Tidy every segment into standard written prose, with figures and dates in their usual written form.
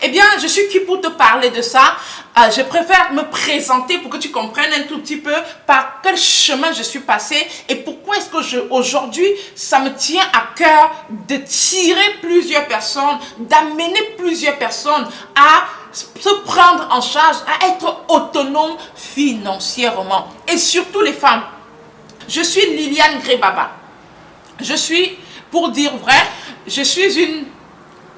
Eh bien, je suis qui pour te parler de ça? Je préfère me présenter pour que tu comprennes un tout petit peu par quel chemin je suis passée et pourquoi est-ce que aujourd'hui, ça me tient à cœur de tirer plusieurs personnes, d'amener plusieurs personnes à se prendre en charge, à être autonome financièrement. Et surtout les femmes. Je suis Liliane Grébaba. Je suis, pour dire vrai, je suis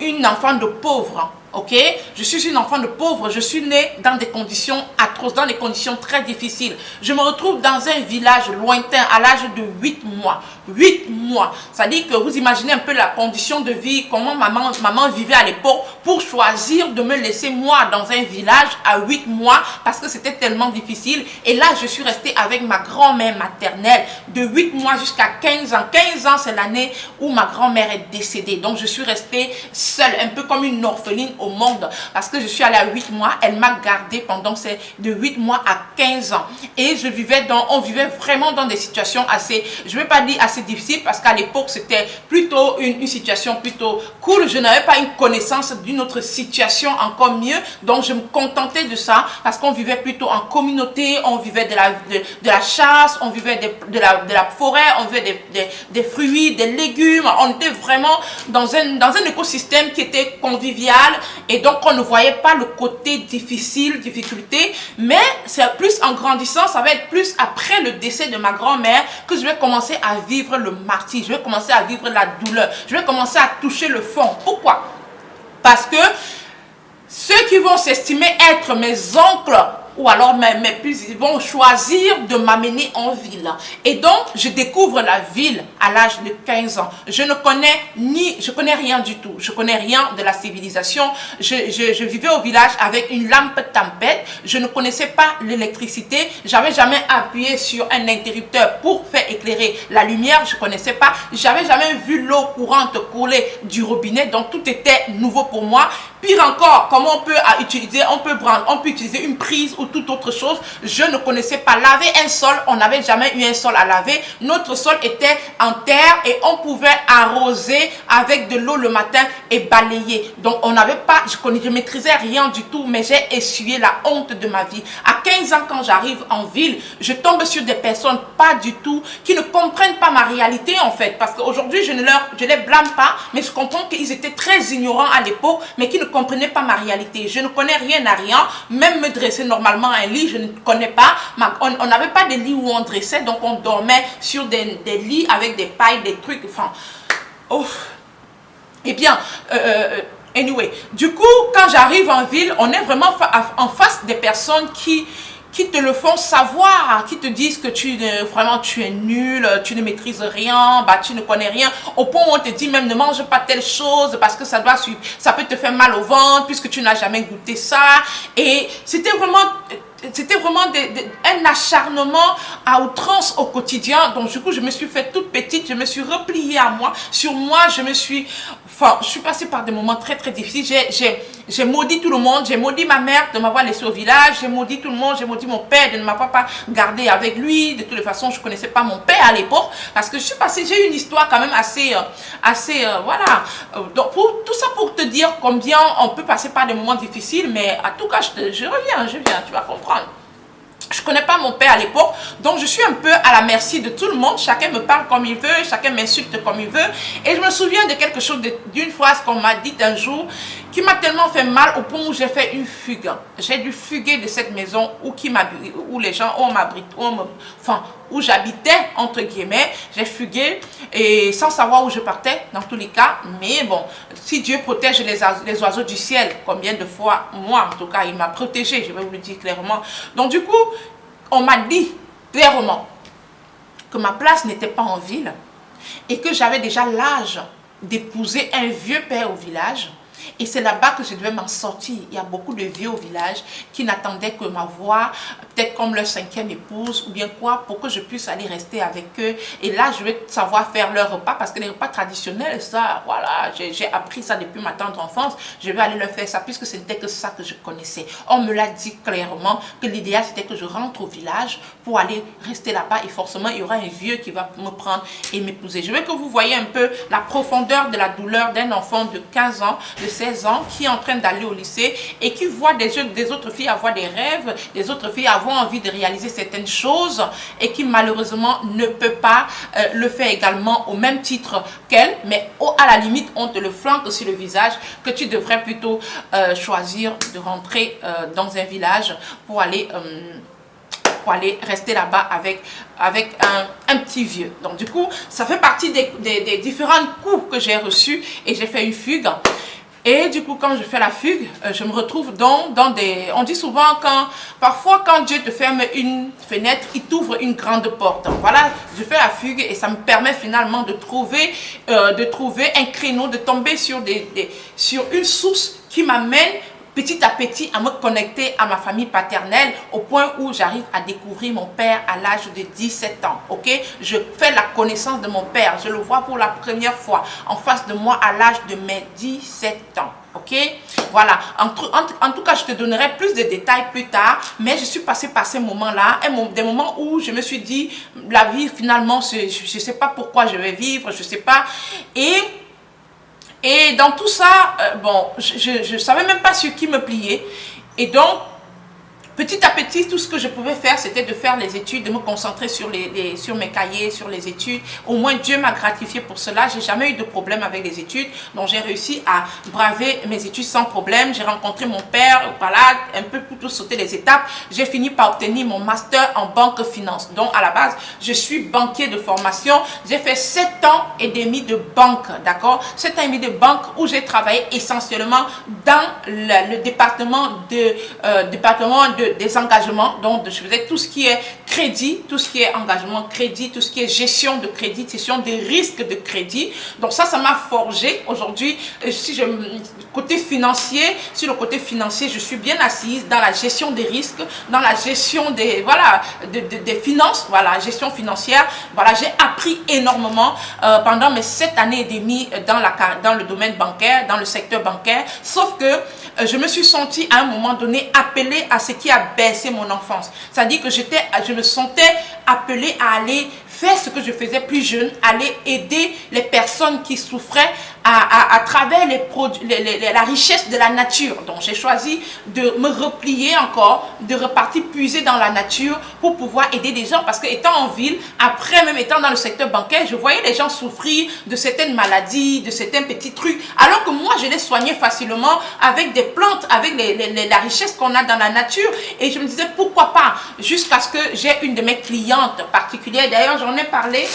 une enfant de pauvre. Ok, je suis une enfant de pauvre, je suis née dans des conditions atroces, dans des conditions très difficiles. Je me retrouve dans un village lointain à l'âge de 8 mois. 8 mois. Ça dit que vous imaginez un peu la condition de vie, comment maman vivait à l'époque pour choisir de me laisser moi dans un village à 8 mois parce que c'était tellement difficile. Et là, je suis restée avec ma grand-mère maternelle de 8 mois jusqu'à 15 ans. 15 ans, c'est l'année où ma grand-mère est décédée. Donc, je suis restée seule, un peu comme une orpheline au monde parce que je suis allée à 8 mois. Elle m'a gardée pendant ces de 8 mois à 15 ans. Et on vivait vraiment dans des situations assez, je ne vais pas dire assez difficiles parce qu'à l'époque, c'était plutôt une situation plutôt cool. Je n'avais pas une connaissance d'une autre situation encore mieux. Donc, je me contentais de ça parce qu'on vivait plutôt en communauté, on vivait de la chasse, on vivait de la forêt, on vivait des fruits, des légumes. On était vraiment dans un écosystème qui était convivial. Et donc, on ne voyait pas le côté difficulté, mais c'est plus en grandissant, ça va être plus après le décès de ma grand-mère que je vais commencer à vivre le martyre, je vais commencer à vivre la douleur, je vais commencer à toucher le fond. Pourquoi? Parce que ceux qui vont s'estimer être mes oncles, ou alors mes plus, ils vont choisir de m'amener en ville. Et donc, je découvre la ville à l'âge de 15 ans. Je connais rien du tout. Je connais rien de la civilisation. Je vivais au village avec une lampe tempête. Je ne connaissais pas l'électricité. J'avais jamais appuyé sur un interrupteur pour faire éclairer la lumière. Je connaissais pas. J'avais jamais vu l'eau courante couler du robinet. Donc, tout était nouveau pour moi. Pire encore, comment on peut utiliser une prise ou toute autre chose. Je ne connaissais pas laver un sol. On n'avait jamais eu un sol à laver. Notre sol était en terre et on pouvait arroser avec de l'eau le matin et balayer. Donc, on n'avait pas, je maîtrisais rien du tout, mais j'ai essuyé la honte de ma vie. À 15 ans, quand j'arrive en ville, je tombe sur des personnes pas du tout, qui ne comprennent pas ma réalité en fait. Parce qu'aujourd'hui, je les blâme pas, mais je comprends qu'ils étaient très ignorants à l'époque, mais qui ne comprenaient pas ma réalité. Je ne connais rien à rien, même me dresser normalement à un lit, je ne connais pas. On n'avait pas de lit où on dressait, donc on dormait sur des lits avec des pailles, des trucs, enfin... Oh. Eh bien, anyway, du coup, quand j'arrive en ville, on est vraiment en face des personnes qui te le font savoir, qui te disent que tu es nul, tu ne maîtrises rien, tu ne connais rien, au point où on te dit même ne mange pas telle chose parce que ça peut te faire mal au ventre puisque tu n'as jamais goûté ça. Et c'était vraiment un acharnement à outrance au quotidien. Donc du coup, je me suis fait toute petite, je me suis repliée sur moi, je suis passée par des moments très très difficiles. J'ai maudit tout le monde, j'ai maudit ma mère de m'avoir laissé au village, j'ai maudit tout le monde, j'ai maudit mon père de ne m'avoir pas gardé avec lui. De toutes les façons, je ne connaissais pas mon père à l'époque parce que j'ai une histoire quand même assez voilà. Donc tout ça pour te dire combien on peut passer par des moments difficiles, mais en tout cas, je reviens, tu vas comprendre. Je ne connais pas mon père à l'époque, donc je suis un peu à la merci de tout le monde. Chacun me parle comme il veut, chacun m'insulte comme il veut. Et je me souviens de quelque chose, d'une phrase qu'on m'a dite un jour, qui m'a tellement fait mal au point où j'ai fait une fugue. J'ai dû fuguer de cette maison où les gens où j'habitais, entre guillemets. J'ai fugué et sans savoir où je partais, dans tous les cas. Mais bon, si Dieu protège les oiseaux du ciel, combien de fois, moi en tout cas, il m'a protégé, je vais vous le dire clairement. Donc du coup, on m'a dit clairement que ma place n'était pas en ville et que j'avais déjà l'âge d'épouser un vieux père au village. Et c'est là-bas que je devais m'en sortir. Il y a beaucoup de vieux au village qui n'attendaient que ma voix, peut-être peut-être comme leur 5e épouse ou bien quoi, pour que je puisse aller rester avec eux. Et là, je vais savoir faire leur repas parce que les repas traditionnels, ça, voilà, j'ai appris ça depuis ma tendre enfance. Je vais aller leur faire ça puisque ce n'était que ça que je connaissais. On me l'a dit clairement que l'idéal c'était que je rentre au village pour aller rester là-bas et forcément il y aura un vieux qui va me prendre et m'épouser. Je veux que vous voyez un peu la profondeur de la douleur d'un enfant de 15 ans, de 16 ans qui est en train d'aller au lycée et qui voit des autres filles avoir des rêves, des autres filles avoir envie de réaliser certaines choses et qui malheureusement ne peut pas le faire également au même titre qu'elle, mais à la limite on te le flanque sur le visage que tu devrais plutôt choisir de rentrer dans un village pour aller rester là-bas avec un petit vieux. Donc du coup, ça fait partie des différents coups que j'ai reçus et j'ai fait une fugue. Et du coup, quand je fais la fugue, je me retrouve dans des... On dit souvent parfois quand Dieu te ferme une fenêtre, il t'ouvre une grande porte. Donc, voilà, je fais la fugue et ça me permet finalement de trouver un créneau, de tomber sur une source qui m'amène petit à petit à me connecter à ma famille paternelle au point où j'arrive à découvrir mon père à l'âge de 17 ans, ok? Je fais la connaissance de mon père, je le vois pour la première fois en face de moi à l'âge de mes 17 ans, ok? Voilà, en tout cas, je te donnerai plus de détails plus tard, mais je suis passée par ces moments-là, des moments où je me suis dit, la vie finalement, je ne sais pas pourquoi je vais vivre, je ne sais pas, et dans tout ça, bon, je ne savais même pas sur qui me plier. Et donc, petit à petit, tout ce que je pouvais faire, c'était de faire les études, de me concentrer sur mes cahiers, sur les études. Au moins, Dieu m'a gratifié pour cela. J'ai jamais eu de problème avec les études. Donc, j'ai réussi à braver mes études sans problème. J'ai rencontré mon père, voilà, un peu pour tout sauter les étapes. J'ai fini par obtenir mon master en banque finance. Donc, à la base, je suis banquier de formation. J'ai fait 7 ans et demi de banque, d'accord? 7 ans et demi de banque où j'ai travaillé essentiellement dans le département des engagements. Donc je faisais tout ce qui est crédit, tout ce qui est engagement crédit, tout ce qui est gestion de crédit, gestion des risques de crédit. Donc ça m'a forgé. Aujourd'hui, côté financier, sur le côté financier, je suis bien assise dans la gestion des risques, dans la gestion des finances, voilà, gestion financière. Voilà, j'ai appris énormément pendant mes 7 années et demie dans le domaine bancaire, dans le secteur bancaire. Sauf que je me suis sentie à un moment donné appelée à ce qui a bercé mon enfance. C'est-à-dire que je me sentais appelée à aller faire ce que je faisais plus jeune, aller aider les personnes qui souffraient à travers la richesse de la nature. Donc j'ai choisi de me replier encore, de repartir puiser dans la nature pour pouvoir aider des gens. Parce que étant en ville, après même étant dans le secteur bancaire, je voyais les gens souffrir de certaines maladies, de certains petits trucs. Alors que moi, je les soignais facilement avec des plantes, avec la richesse qu'on a dans la nature. Et je me disais pourquoi pas, jusqu'à ce que j'ai une de mes clientes particulières. D'ailleurs, j'en ai parlé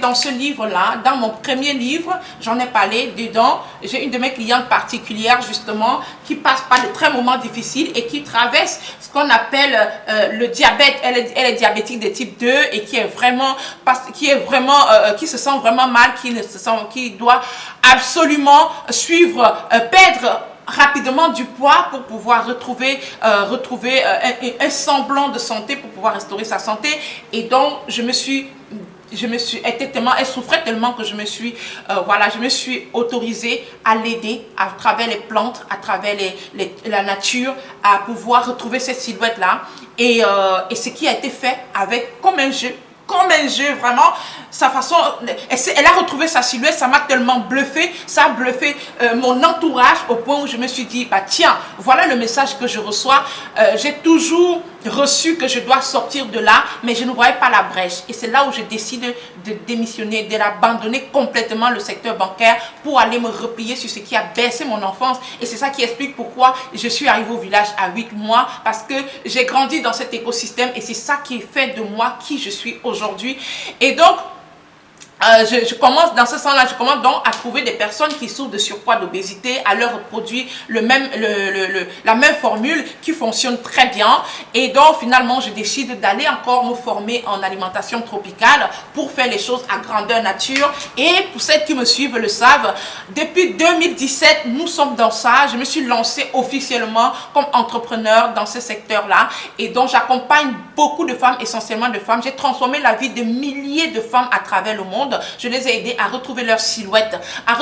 dans ce livre-là, dans mon premier livre, j'en ai parlé dedans. J'ai une de mes clientes particulières, justement, qui passe par de très moments difficiles et qui traverse ce qu'on appelle le diabète. Elle est diabétique de type 2 et qui se sent vraiment mal, qui doit absolument perdre rapidement du poids pour pouvoir retrouver un semblant de santé, pour pouvoir restaurer sa santé. Et donc, elle souffrait tellement que je me suis autorisée à l'aider à travers les plantes, à travers la nature, à pouvoir retrouver cette silhouette-là. Et ce qui a été fait comme un jeu, vraiment, sa façon, elle a retrouvé sa silhouette, ça m'a tellement bluffé, ça a bluffé mon entourage au point où je me suis dit, bah tiens, voilà le message que je reçois. J'ai toujours reçu que je dois sortir de là, mais je ne voyais pas la brèche. Et c'est là où je décide de démissionner, d'abandonner complètement le secteur bancaire pour aller me replier sur ce qui a baissé mon enfance. Et c'est ça qui explique pourquoi je suis arrivée au village à 8 mois, parce que j'ai grandi dans cet écosystème et c'est ça qui fait de moi qui je suis aujourd'hui. Et donc, je commence dans ce sens-là, je commence donc à trouver des personnes qui souffrent de surpoids, d'obésité, à leur produire la même formule qui fonctionne très bien. Et donc finalement, je décide d'aller encore me former en alimentation tropicale pour faire les choses à grandeur nature. Et pour celles qui me suivent le savent, depuis 2017, nous sommes dans ça. Je me suis lancée officiellement comme entrepreneur dans ce secteur-là. Et donc j'accompagne beaucoup de femmes, essentiellement de femmes. J'ai transformé la vie de milliers de femmes à travers le monde. Je les ai aidées à retrouver leur silhouette, à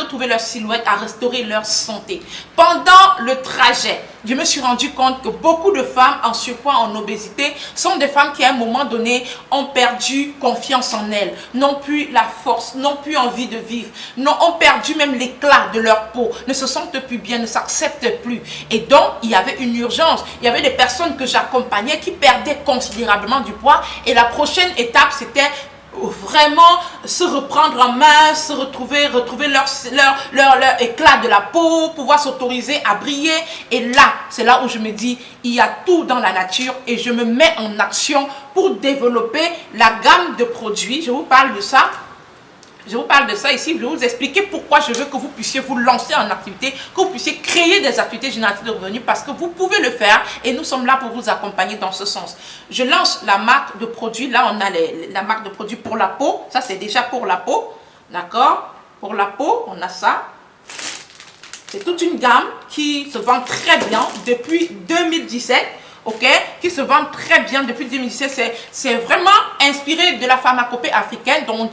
restaurer leur santé. Pendant le trajet, je me suis rendu compte que beaucoup de femmes en surpoids, en obésité, sont des femmes qui à un moment donné ont perdu confiance en elles, n'ont plus la force, n'ont plus envie de vivre, ont perdu même l'éclat de leur peau, ne se sentent plus bien, ne s'acceptent plus. Et donc, il y avait une urgence. Il y avait des personnes que j'accompagnais qui perdaient considérablement du poids. Et la prochaine étape, c'était vraiment se reprendre en main, se retrouver leur éclat de la peau, pouvoir s'autoriser à briller. Et là, c'est là où je me dis, il y a tout dans la nature et je me mets en action pour développer la gamme de produits. Je vous parle de ça. Je vous parle de ça ici, je vais vous expliquer pourquoi je veux que vous puissiez vous lancer en activité, que vous puissiez créer des activités génératrices de revenus parce que vous pouvez le faire et nous sommes là pour vous accompagner dans ce sens. Je lance la marque de produits, là on a la marque de produits pour la peau, ça c'est déjà pour la peau, d'accord? Pour la peau, on a ça. C'est toute une gamme qui se vend très bien depuis 2017. Ok, qui se vendent très bien depuis 2017. C'est vraiment inspiré de la pharmacopée africaine dont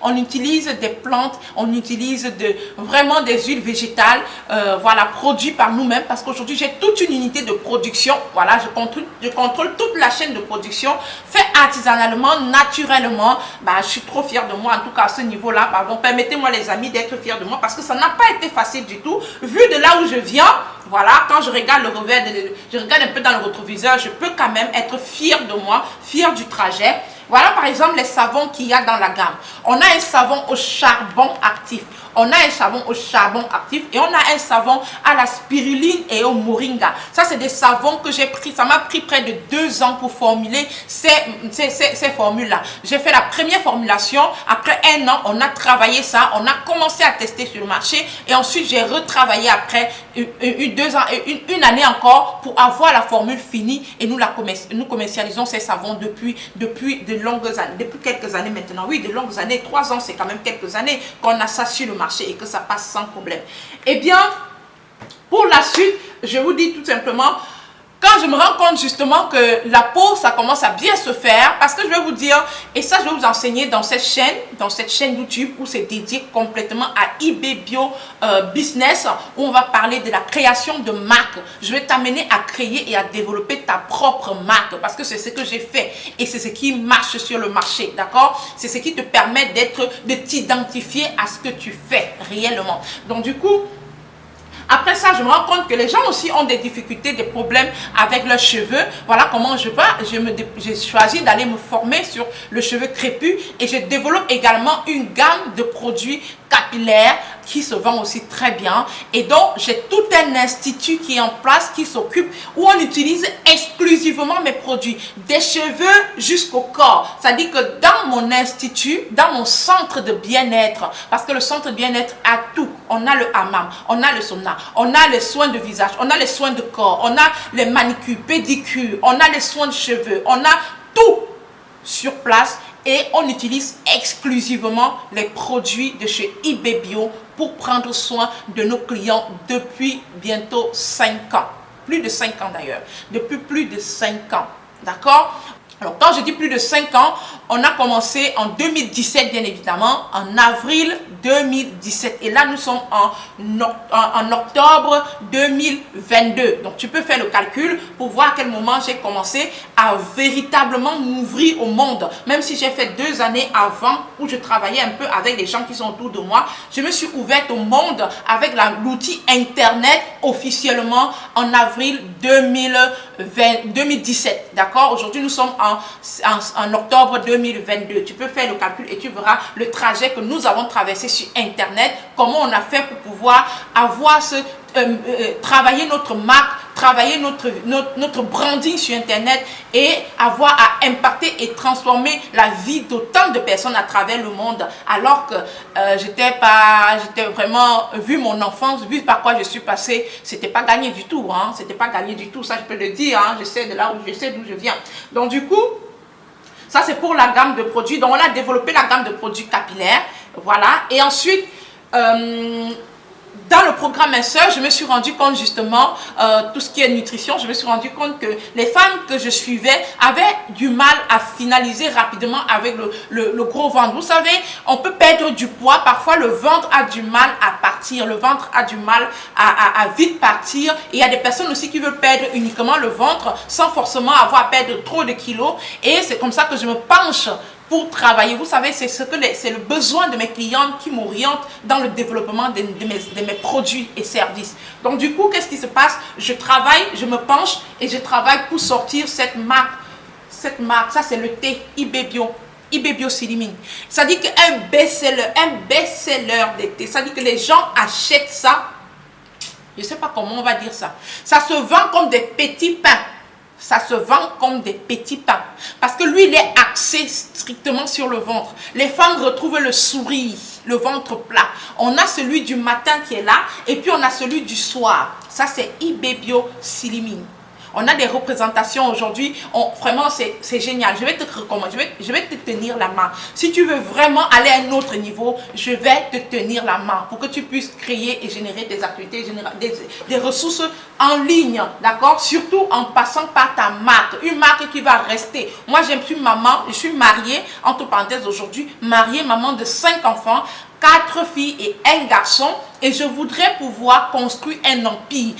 on utilise des plantes, on utilise vraiment des huiles végétales, voilà, produites par nous-mêmes parce qu'aujourd'hui j'ai toute une unité de production. Voilà, je contrôle toute la chaîne de production, fait artisanalement, naturellement. Bah, je suis trop fière de moi, en tout cas à ce niveau-là. Pardon, permettez-moi les amis d'être fiers de moi parce que ça n'a pas été facile du tout. Vu de là où je viens, voilà, quand je regarde le revers, je regarde un peu dans le rétroviseur, je peux quand même être fière de moi, fière du trajet. Voilà par exemple les savons qu'il y a dans la gamme. On a un savon au charbon actif. On a un savon au charbon actif et on a un savon à la spiruline et au moringa. Ça, c'est des savons que j'ai pris. Ça m'a pris près de 2 ans pour formuler ces formules-là. J'ai fait la première formulation. Après 1 an, on a travaillé ça. On a commencé à tester sur le marché. Et ensuite, j'ai retravaillé après 2 ans et une année encore pour avoir la formule finie. Et nous commercialisons ces savons depuis de longues années. Depuis quelques années maintenant. Oui, de longues années. 3 ans, c'est quand même quelques années qu'on a ça sur le marché et que ça passe sans problème. Eh bien, pour la suite, je vous dis tout simplement, quand je me rends compte justement que la peau, ça commence à bien se faire, parce que je vais vous dire, et ça je vais vous enseigner dans cette chaîne YouTube où c'est dédié complètement à eBay Bio Business, où on va parler de la création de marques. Je vais t'amener à créer et à développer ta propre marque, parce que c'est ce que j'ai fait et c'est ce qui marche sur le marché, d'accord? C'est ce qui te permet de t'identifier à ce que tu fais réellement. Donc du coup, après ça, je me rends compte que les gens aussi ont des difficultés, des problèmes avec leurs cheveux. Voilà comment je vais. J'ai choisi d'aller me former sur le cheveu crépus et je développe également une gamme de produits capillaires qui se vend aussi très bien. Et donc, j'ai tout un institut qui est en place, qui s'occupe, où on utilise exclusivement mes produits, des cheveux jusqu'au corps. C'est-à-dire que dans mon institut, dans mon centre de bien-être, parce que le centre de bien-être a tout. On a le hammam, on a le sauna, on a les soins de visage, on a les soins de corps, on a les manicures, pédicures, on a les soins de cheveux, on a tout sur place. Et on utilise exclusivement les produits de chez eBay Bio pour prendre soin de nos clients depuis bientôt 5 ans. Plus de 5 ans d'ailleurs. Depuis plus de 5 ans. D'accord? Alors, quand je dis plus de 5 ans, on a commencé en 2017, bien évidemment, en avril 2017. Et là, nous sommes en octobre 2022. Donc, tu peux faire le calcul pour voir à quel moment j'ai commencé à véritablement m'ouvrir au monde. Même si j'ai fait 2 années avant où je travaillais un peu avec les gens qui sont autour de moi, je me suis ouverte au monde avec l'outil Internet officiellement en avril 2017. D'accord? Aujourd'hui, nous sommes en octobre 2022. Tu peux faire le calcul et tu verras le trajet que nous avons traversé sur Internet, comment on a fait pour pouvoir avoir travailler notre marque, travailler notre branding sur Internet et avoir à impacter et transformer la vie d'autant de personnes à travers le monde. Alors que j'étais vraiment, vu mon enfance, vu par quoi je suis passée, c'était pas gagné du tout. Hein, c'était pas gagné du tout, ça je peux le dire. Hein, je sais d'où je viens. Donc du coup, ça c'est pour la gamme de produits. Donc on a développé la gamme de produits capillaires. Voilà. Et ensuite, dans le programme Minceur, je me suis rendu compte justement, tout ce qui est nutrition, je me suis rendu compte que les femmes que je suivais avaient du mal à finaliser rapidement avec le gros ventre. Vous savez, on peut perdre du poids, parfois le ventre a du mal à partir, le ventre a du mal à vite partir. Et il y a des personnes aussi qui veulent perdre uniquement le ventre sans forcément avoir à perdre trop de kilos. Et c'est comme ça que je me penche pour travailler. Vous savez, c'est le besoin de mes clients qui m'orientent dans le développement de mes produits et services. Donc du coup, qu'est-ce qui se passe? Je travaille, je me penche et je travaille pour sortir cette marque. Cette marque, ça c'est le thé Ibebio. Ibebio Silimine. Ça dit qu'un best-seller de thé. Ça dit que les gens achètent ça. Je ne sais pas comment on va dire ça. Ça se vend comme des petits pains. Ça se vend comme des petits pains. Parce que lui, il est axé strictement sur le ventre. Les femmes retrouvent le sourire, le ventre plat. On a celui du matin qui est là. Et puis on a celui du soir. Ça, c'est Ibebio Silimine. On a des représentations aujourd'hui. Vraiment, c'est génial. Je vais te recommander. Je vais te tenir la main. Si tu veux vraiment aller à un autre niveau, je vais te tenir la main pour que tu puisses créer et générer des activités, des ressources en ligne. D'accord? Surtout en passant par ta marque. Une marque qui va rester. Moi, je suis maman. Je suis mariée, entre parenthèses aujourd'hui, mariée, maman de 5 enfants. 4 filles et 1 garçon, et je voudrais pouvoir construire un empire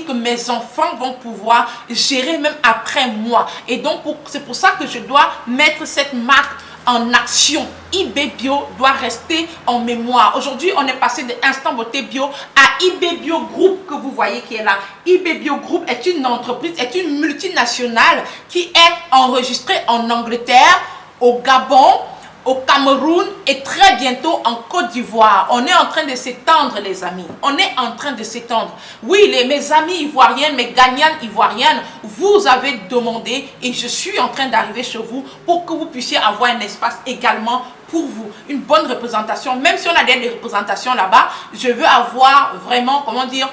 que mes enfants vont pouvoir gérer même après moi. Et donc c'est pour ça que je dois mettre cette marque en action. Ibebio doit rester en mémoire. Aujourd'hui, on est passé de Instant Beauté Bio à Ibebio Group que vous voyez qui est là. Ibebio Group est une entreprise, est une multinationale qui est enregistrée en Angleterre, au Gabon, au Cameroun et très bientôt en Côte d'Ivoire. On est en train de s'étendre, les amis. On est en train de s'étendre. Oui, mes amis ivoiriennes, mes gagnantes ivoiriennes, vous avez demandé et je suis en train d'arriver chez vous pour que vous puissiez avoir un espace également pour vous. Une bonne représentation. Même si on a des représentations là-bas, je veux avoir vraiment, comment dire,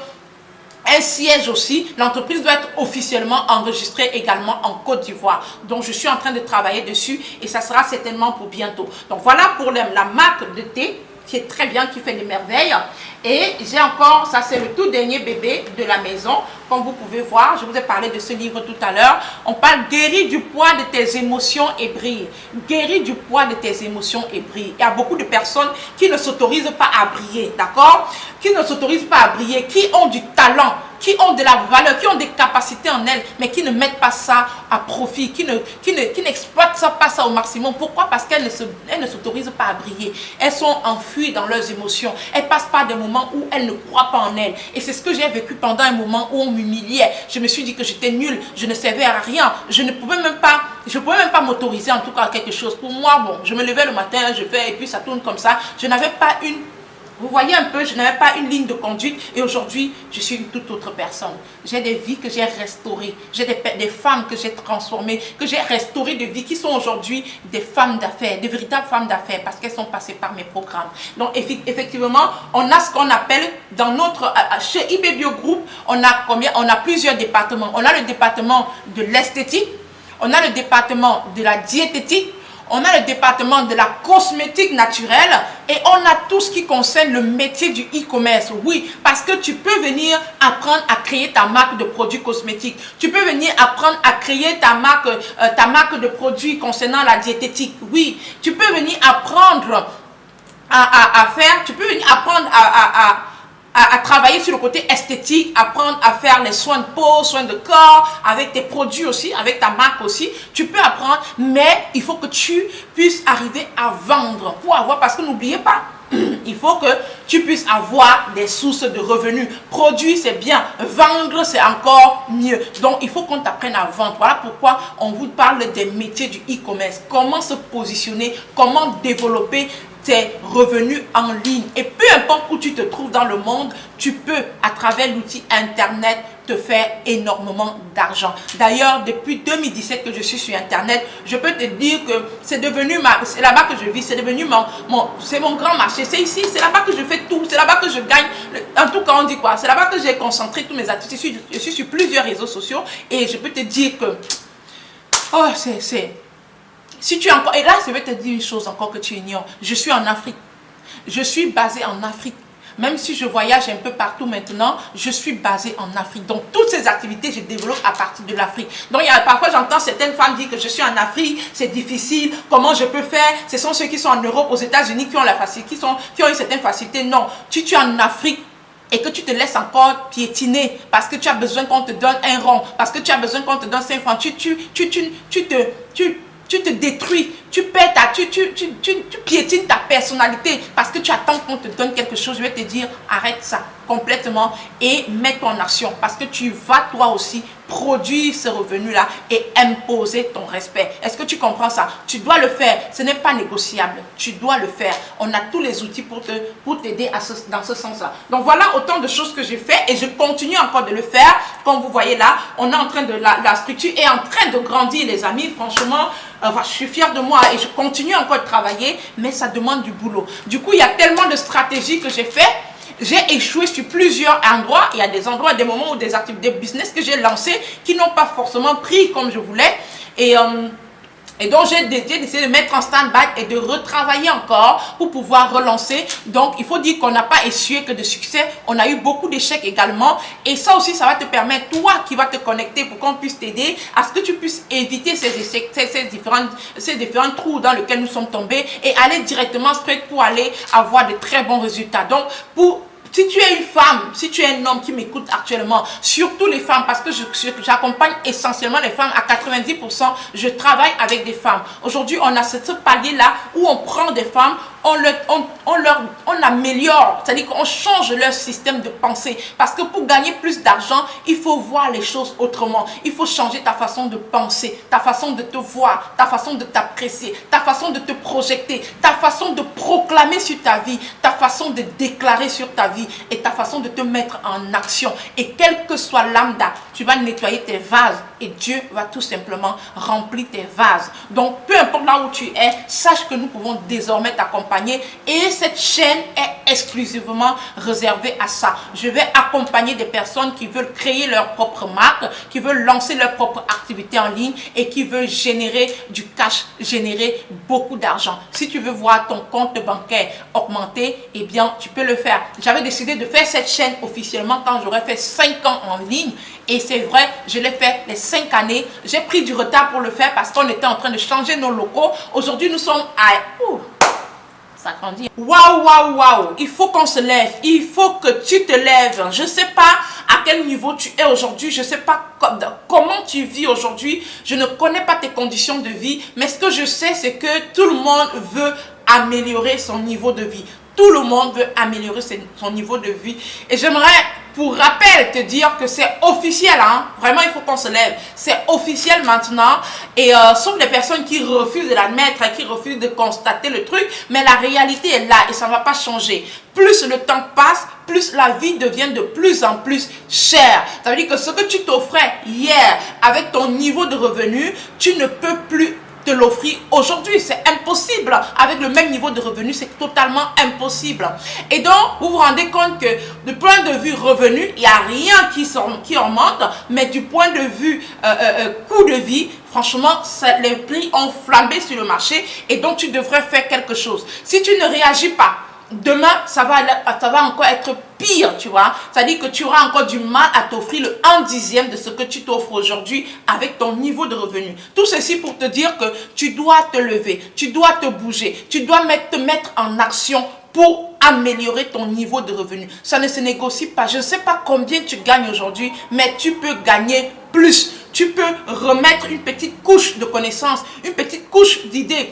un siège aussi. L'entreprise doit être officiellement enregistrée également en Côte d'Ivoire. Donc, je suis en train de travailler dessus et ça sera certainement pour bientôt. Donc, voilà pour la marque de thé qui est très bien, qui fait des merveilles. Et j'ai encore, ça c'est le tout dernier bébé de la maison. Comme vous pouvez voir, je vous ai parlé de ce livre tout à l'heure. On parle guéris du poids de tes émotions et brille. Guéris du poids de tes émotions et brille. Il y a beaucoup de personnes qui ne s'autorisent pas à briller, d'accord? Qui ne s'autorisent pas à briller, qui ont du talent, qui ont de la valeur, qui ont des capacités en elles, mais qui ne mettent pas ça à profit, qui n'exploitent pas ça au maximum. Pourquoi? Parce qu'elles ne s'autorisent pas à briller. Elles sont enfuies dans leurs émotions. Elles passent par des moments où elles ne croient pas en elles. Et c'est ce que j'ai vécu pendant un moment où on m'humiliait. Je me suis dit que j'étais nulle, je ne servais à rien. Je ne pouvais même pas m'autoriser en tout cas à quelque chose. Pour moi, bon, je me levais le matin, je fais et puis ça tourne comme ça. Je n'avais pas vous voyez un peu, je n'avais pas une ligne de conduite et aujourd'hui, je suis une toute autre personne. J'ai des vies que j'ai restaurées. J'ai des femmes que j'ai transformées, que j'ai restaurées de vie, qui sont aujourd'hui des femmes d'affaires, des véritables femmes d'affaires parce qu'elles sont passées par mes programmes. Donc, effectivement, on a ce qu'on appelle dans chez Ibebio Group, on a plusieurs départements. On a le département de l'esthétique, on a le département de la diététique, on a le département de la cosmétique naturelle et on a tout ce qui concerne le métier du e-commerce. Oui, parce que tu peux venir apprendre à créer ta marque de produits cosmétiques. Tu peux venir apprendre à créer ta marque de produits concernant la diététique. Oui, tu peux venir apprendre tu peux venir apprendre à travailler sur le côté esthétique, apprendre à faire les soins de peau, soins de corps, avec tes produits aussi, avec ta marque aussi. Tu peux apprendre, mais il faut que tu puisses arriver à vendre pour avoir, parce que n'oubliez pas, il faut que tu puisses avoir des sources de revenus. Produire, c'est bien. Vendre, c'est encore mieux. Donc, il faut qu'on t'apprenne à vendre. Voilà pourquoi on vous parle des métiers du e-commerce. Comment se positionner, comment développer tes revenus en ligne. Et peu importe où tu te trouves dans le monde, tu peux, à travers l'outil Internet, te faire énormément d'argent. D'ailleurs, depuis 2017 que je suis sur Internet, je peux te dire que c'est devenu c'est là-bas que je vis, c'est devenu c'est mon grand marché. C'est ici, c'est là-bas que je fais tout, c'est là-bas que je gagne. En tout cas, on dit quoi? C'est là-bas que j'ai concentré tous mes activités. Je suis sur plusieurs réseaux sociaux et je peux te dire que, oh, si tu es encore, et là, je vais te dire une chose encore que tu ignores. Je suis en Afrique. Je suis basée en Afrique. Même si je voyage un peu partout maintenant, je suis basée en Afrique. Donc, toutes ces activités, je développe à partir de l'Afrique. Donc, parfois, j'entends certaines femmes dire que je suis en Afrique, c'est difficile, comment je peux faire? Ce sont ceux qui sont en Europe, aux États-Unis, qui ont la facilité, qui ont une certaine facilité. Non, si tu es en Afrique, et que tu te laisses encore piétiner parce que tu as besoin qu'on te donne un rond, parce que tu as besoin qu'on te donne 5 francs, tu te détruis, tu piétines ta personnalité parce que tu attends qu'on te donne quelque chose. Je vais te dire, arrête ça complètement et mets-toi en action parce que tu vas toi aussi produire ce revenu-là et imposer ton respect. Est-ce que tu comprends ça? Tu dois le faire. Ce n'est pas négociable. Tu dois le faire. On a tous les outils pour t'aider dans ce sens-là. Donc voilà autant de choses que j'ai fait et je continue encore de le faire. Comme vous voyez là, on est en train de la structure est en train de grandir, les amis. Franchement, je suis fière de moi et je continue encore de travailler, mais ça demande du boulot. Du coup, il y a tellement de stratégies que j'ai fait. J'ai échoué sur plusieurs endroits. Il y a des endroits, des moments où des activités business que j'ai lancées qui n'ont pas forcément pris comme je voulais. Et donc, j'ai décidé de mettre en stand-by et de retravailler encore pour pouvoir relancer. Donc, il faut dire qu'on n'a pas essuyé que de succès. On a eu beaucoup d'échecs également. Et ça aussi, ça va te permettre, toi qui vas te connecter pour qu'on puisse t'aider, à ce que tu puisses éviter ces échecs, ces différents trous dans lesquels nous sommes tombés et aller directement straight pour aller avoir de très bons résultats. Donc, si tu es une femme, si tu es un homme qui m'écoute actuellement, surtout les femmes, parce que j'accompagne essentiellement les femmes à 90%, je travaille avec des femmes. Aujourd'hui, on a ce palier-là où on prend des femmes, on améliore, c'est-à-dire qu'on change leur système de pensée. Parce que pour gagner plus d'argent, il faut voir les choses autrement. Il faut changer ta façon de penser, ta façon de te voir, ta façon de t'apprécier, ta façon de te projeter, ta façon de proclamer sur ta vie, ta façon de déclarer sur ta vie et ta façon de te mettre en action. Et quel que soit lambda, tu vas nettoyer tes vases et Dieu va tout simplement remplir tes vases. Donc, peu importe là où tu es, sache que nous pouvons désormais t'accompagner et cette chaîne est exclusivement réservée à ça. Je vais accompagner des personnes qui veulent créer leur propre marque, qui veulent lancer leur propre activité en ligne et qui veulent générer du cash, générer beaucoup d'argent. Si tu veux voir ton compte bancaire augmenter, eh bien, tu peux le faire. J'avais décidé de faire cette chaîne officiellement quand j'aurais fait 5 ans en ligne. Et c'est vrai, je l'ai fait les 5 années. J'ai pris du retard pour le faire parce qu'on était en train de changer nos locaux. Aujourd'hui, nous sommes à... Ça grandit. Waouh, waouh, waouh. Il faut qu'on se lève. Il faut que tu te lèves. Je ne sais pas à quel niveau tu es aujourd'hui. Je ne sais pas comment tu vis aujourd'hui. Je ne connais pas tes conditions de vie. Mais ce que je sais, c'est que tout le monde veut améliorer son niveau de vie. Tout le monde veut améliorer son niveau de vie. Et j'aimerais, pour rappel, te dire que c'est officiel. Hein? Vraiment, il faut qu'on se lève. C'est officiel maintenant. Et sauf les personnes qui refusent de l'admettre, qui refusent de constater le truc. Mais la réalité est là et ça ne va pas changer. Plus le temps passe, plus la vie devient de plus en plus chère. Ça veut dire que ce que tu t'offrais hier avec ton niveau de revenu, tu ne peux plus te l'offrir aujourd'hui. C'est impossible. Avec le même niveau de revenu, c'est totalement impossible. Et donc, vous vous rendez compte que du point de vue revenu, il n'y a rien qui augmente, mais du point de vue coût de vie, franchement, les prix ont flambé sur le marché et donc tu devrais faire quelque chose. Si tu ne réagis pas, demain, ça va encore être pire, tu vois. C'est-à-dire que tu auras encore du mal à t'offrir le 1/10 de ce que tu t'offres aujourd'hui avec ton niveau de revenu. Tout ceci pour te dire que tu dois te lever, tu dois te bouger, tu dois te mettre en action pour améliorer ton niveau de revenu. Ça ne se négocie pas. Je ne sais pas combien tu gagnes aujourd'hui, mais tu peux gagner plus. Tu peux remettre une petite couche de connaissances, une petite couche d'idées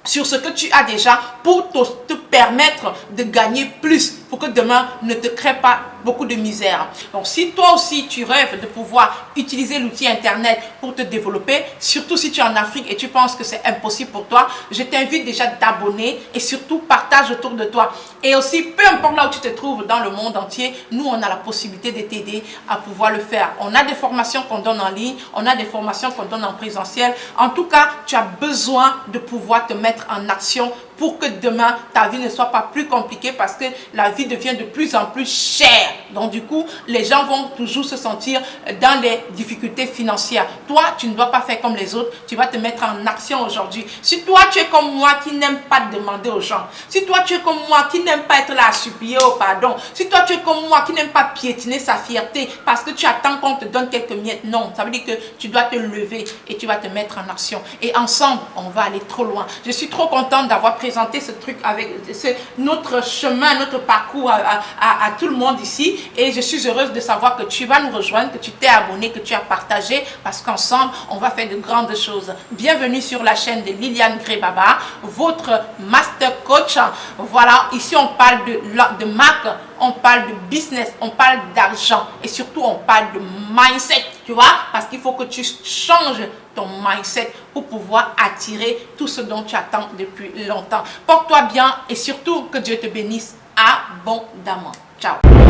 sur ce que tu as déjà pour te permettre de gagner plus. pour que demain ne te crée pas beaucoup de misère. Donc si toi aussi tu rêves de pouvoir utiliser l'outil internet pour te développer, surtout si tu es en Afrique et tu penses que c'est impossible pour toi, je t'invite déjà d'abonner et surtout partage autour de toi. Et aussi, peu importe là où tu te trouves dans le monde entier, nous on a la possibilité de t'aider à pouvoir le faire. On a des formations qu'on donne en ligne, on a des formations qu'on donne en présentiel. En tout cas, tu as besoin de pouvoir te mettre en action pour que demain, ta vie ne soit pas plus compliquée parce que la vie devient de plus en plus chère. Donc du coup, les gens vont toujours se sentir dans les difficultés financières. Toi, tu ne dois pas faire comme les autres, tu vas te mettre en action aujourd'hui. Si toi, tu es comme moi qui n'aime pas demander aux gens, si toi, tu es comme moi qui n'aime pas être là à supplier au pardon, si toi, tu es comme moi qui n'aime pas piétiner sa fierté parce que tu attends qu'on te donne quelques miettes, non, ça veut dire que tu dois te lever et tu vas te mettre en action. Et ensemble, on va aller trop loin. Je suis trop contente d'avoir présenté ce truc avec notre chemin, notre parcours à tout le monde ici. Et je suis heureuse de savoir que tu vas nous rejoindre, que tu t'es abonné, que tu as partagé, parce qu'ensemble, on va faire de grandes choses. Bienvenue sur la chaîne de Liliane Gray-Baba, votre master coach. Voilà, ici on parle de marque, on parle de business, on parle d'argent et surtout on parle de mindset, tu vois, parce qu'il faut que tu changes ton mindset pour pouvoir attirer tout ce dont tu attends depuis longtemps. Porte-toi bien et surtout que Dieu te bénisse abondamment. Ciao.